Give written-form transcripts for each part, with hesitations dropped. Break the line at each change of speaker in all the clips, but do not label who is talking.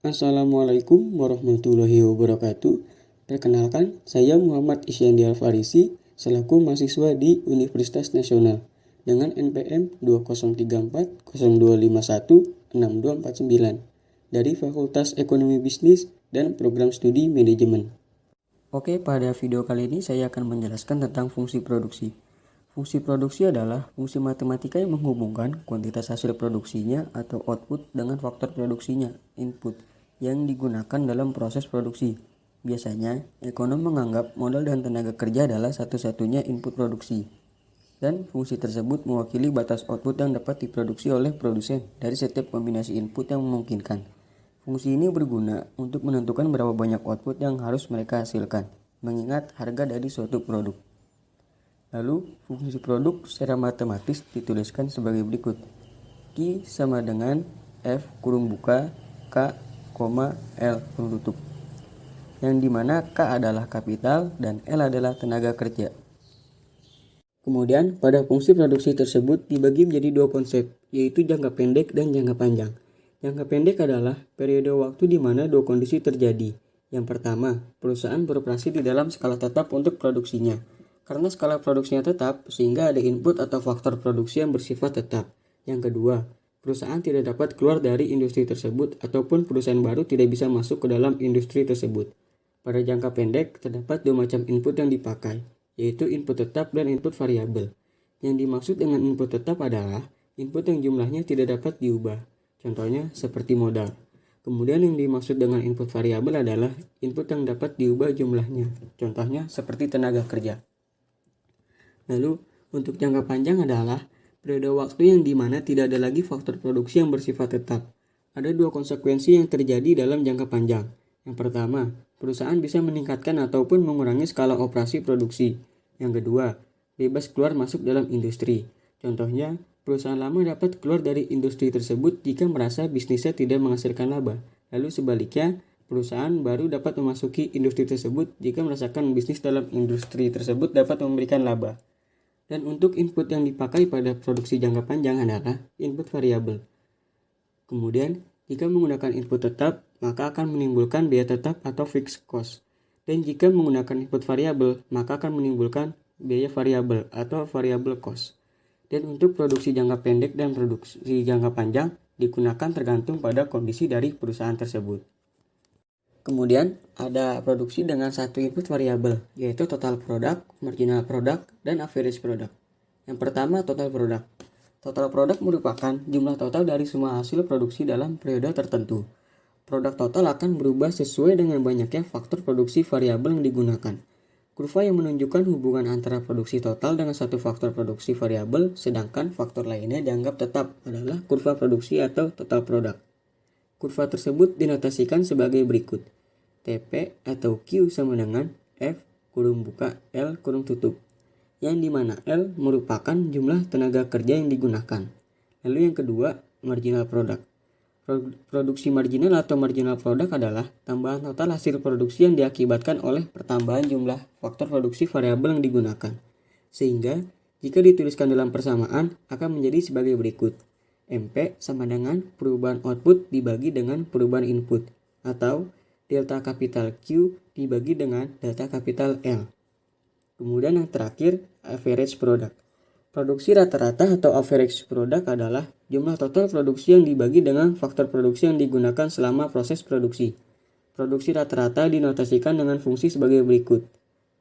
Assalamualaikum warahmatullahi wabarakatuh. Perkenalkan, saya Muhammad Isyandi Alfarisi selaku mahasiswa di Universitas Nasional dengan NPM 203402516249 dari Fakultas Ekonomi Bisnis dan Program Studi Manajemen. Oke, pada video kali ini saya akan menjelaskan tentang fungsi produksi. Fungsi produksi adalah fungsi matematika yang menghubungkan kuantitas hasil produksinya atau output dengan faktor produksinya, input, yang digunakan dalam proses produksi. Biasanya, ekonom menganggap modal dan tenaga kerja adalah satu-satunya input produksi. Dan fungsi tersebut mewakili batas output yang dapat diproduksi oleh produsen dari setiap kombinasi input yang memungkinkan. Fungsi ini berguna untuk menentukan berapa banyak output yang harus mereka hasilkan, mengingat harga dari suatu produk. Lalu, fungsi produk secara matematis dituliskan sebagai berikut. Q sama dengan F kurung buka K, L kurung tutup. Yang dimana K adalah kapital dan L adalah tenaga kerja. Kemudian, pada fungsi produksi tersebut dibagi menjadi dua konsep, yaitu jangka pendek dan jangka panjang. Jangka pendek adalah periode waktu di mana dua kondisi terjadi. Yang pertama, perusahaan beroperasi di dalam skala tetap untuk produksinya. Karena skala produksinya tetap, sehingga ada input atau faktor produksi yang bersifat tetap. Yang kedua, perusahaan tidak dapat keluar dari industri tersebut ataupun perusahaan baru tidak bisa masuk ke dalam industri tersebut. Pada jangka pendek, terdapat dua macam input yang dipakai, yaitu input tetap dan input variabel. Yang dimaksud dengan input tetap adalah input yang jumlahnya tidak dapat diubah. Contohnya seperti modal. Kemudian yang dimaksud dengan input variabel adalah input yang dapat diubah jumlahnya. Contohnya seperti tenaga kerja. Lalu, untuk jangka panjang adalah periode waktu yang dimana tidak ada lagi faktor produksi yang bersifat tetap. Ada dua konsekuensi yang terjadi dalam jangka panjang. Yang pertama, perusahaan bisa meningkatkan ataupun mengurangi skala operasi produksi. Yang kedua, bebas keluar masuk dalam industri. Contohnya, perusahaan lama dapat keluar dari industri tersebut jika merasa bisnisnya tidak menghasilkan laba. Lalu sebaliknya, perusahaan baru dapat memasuki industri tersebut jika merasakan bisnis dalam industri tersebut dapat memberikan laba. Dan untuk input yang dipakai pada produksi jangka panjang adalah input variabel. Kemudian, jika menggunakan input tetap, maka akan menimbulkan biaya tetap atau fixed cost. Dan jika menggunakan input variabel, maka akan menimbulkan biaya variabel atau variable cost. Dan untuk produksi jangka pendek dan produksi jangka panjang digunakan tergantung pada kondisi dari perusahaan tersebut. Kemudian ada produksi dengan satu input variabel, yaitu total product, marginal product, dan average product. Yang pertama, total product. Total product merupakan jumlah total dari semua hasil produksi dalam periode tertentu. Produk total akan berubah sesuai dengan banyaknya faktor produksi variabel yang digunakan. Kurva yang menunjukkan hubungan antara produksi total dengan satu faktor produksi variabel, sedangkan faktor lainnya dianggap tetap adalah kurva produksi atau total product. Kurva tersebut dinotasikan sebagai berikut. TP atau Q sama dengan F kurung buka L kurung tutup, yang dimana L merupakan jumlah tenaga kerja yang digunakan. Lalu yang kedua, marginal product. Produksi marginal atau marginal product adalah tambahan total hasil produksi yang diakibatkan oleh pertambahan jumlah faktor produksi variabel yang digunakan. Sehingga jika dituliskan dalam persamaan akan menjadi sebagai berikut. MP sama dengan perubahan output dibagi dengan perubahan input, atau delta kapital Q dibagi dengan delta kapital L. Kemudian yang terakhir, average product. Produksi rata-rata atau average product adalah jumlah total produksi yang dibagi dengan faktor produksi yang digunakan selama proses produksi. Produksi rata-rata dinotasikan dengan fungsi sebagai berikut.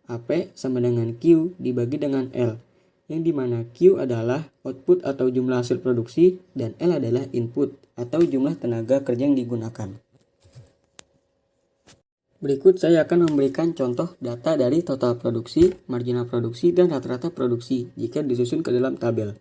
AP sama dengan Q dibagi dengan L, yang dimana Q adalah output atau jumlah hasil produksi dan L adalah input atau jumlah tenaga kerja yang digunakan. Berikut saya akan memberikan contoh data dari total produksi, marginal produksi, dan rata-rata produksi jika disusun ke dalam tabel.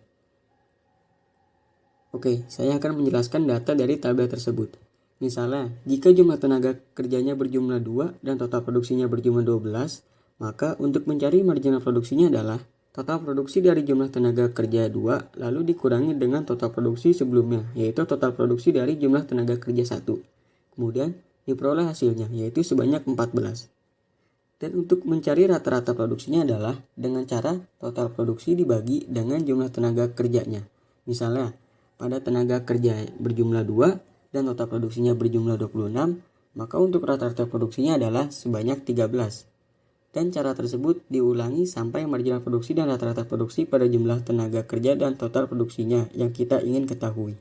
Oke, saya akan menjelaskan data dari tabel tersebut. Misalnya, jika jumlah tenaga kerjanya berjumlah 2 dan total produksinya berjumlah 12, maka untuk mencari marginal produksinya adalah total produksi dari jumlah tenaga kerja 2 lalu dikurangi dengan total produksi sebelumnya, yaitu total produksi dari jumlah tenaga kerja 1. Kemudian, diperoleh hasilnya, yaitu sebanyak 14. Dan untuk mencari rata-rata produksinya adalah dengan cara total produksi dibagi dengan jumlah tenaga kerjanya. Misalnya, pada tenaga kerja berjumlah 2 dan total produksinya berjumlah 26, maka untuk rata-rata produksinya adalah sebanyak 13. Dan cara tersebut diulangi sampai marginal produksi dan rata-rata produksi pada jumlah tenaga kerja dan total produksinya yang kita ingin ketahui.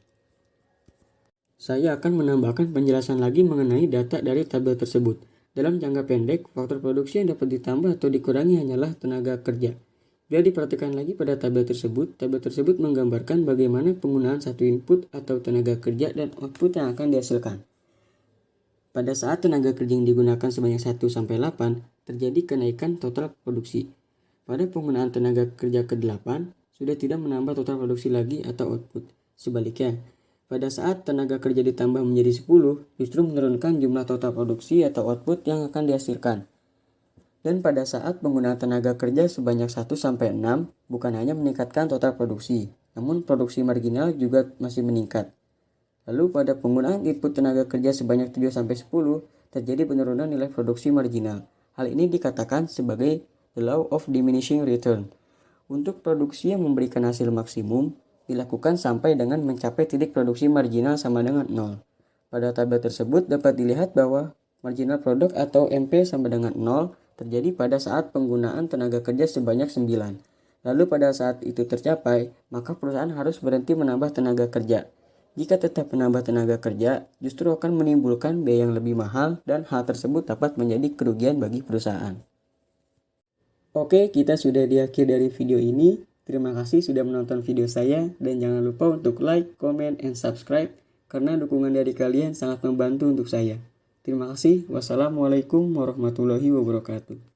Saya akan menambahkan penjelasan lagi mengenai data dari tabel tersebut. Dalam jangka pendek, faktor produksi yang dapat ditambah atau dikurangi hanyalah tenaga kerja. Bila diperhatikan lagi pada tabel tersebut menggambarkan bagaimana penggunaan satu input atau tenaga kerja dan output yang akan dihasilkan. Pada saat tenaga kerja yang digunakan sebanyak 1-8, terjadi kenaikan total produksi. Pada penggunaan tenaga kerja ke-8, sudah tidak menambah total produksi lagi atau output. Sebaliknya, pada saat tenaga kerja ditambah menjadi 10, justru menurunkan jumlah total produksi atau output yang akan dihasilkan. Dan pada saat penggunaan tenaga kerja sebanyak 1-6, bukan hanya meningkatkan total produksi, namun produksi marginal juga masih meningkat. Lalu pada penggunaan input tenaga kerja sebanyak 7-10, terjadi penurunan nilai produksi marginal. Hal ini dikatakan sebagai the law of diminishing return. Untuk produksi yang memberikan hasil maksimum, dilakukan sampai dengan mencapai titik produksi marginal sama dengan 0. Pada tabel tersebut dapat dilihat bahwa marginal produk atau MP sama dengan 0 terjadi pada saat penggunaan tenaga kerja sebanyak 9. Lalu pada saat itu tercapai, maka perusahaan harus berhenti menambah tenaga kerja. Jika tetap menambah tenaga kerja, justru akan menimbulkan biaya yang lebih mahal dan hal tersebut dapat menjadi kerugian bagi perusahaan. Oke, kita sudah di akhir dari video ini. Terima kasih sudah menonton video saya dan jangan lupa untuk like, comment, and subscribe karena dukungan dari kalian sangat membantu untuk saya. Terima kasih. Wassalamualaikum warahmatullahi wabarakatuh.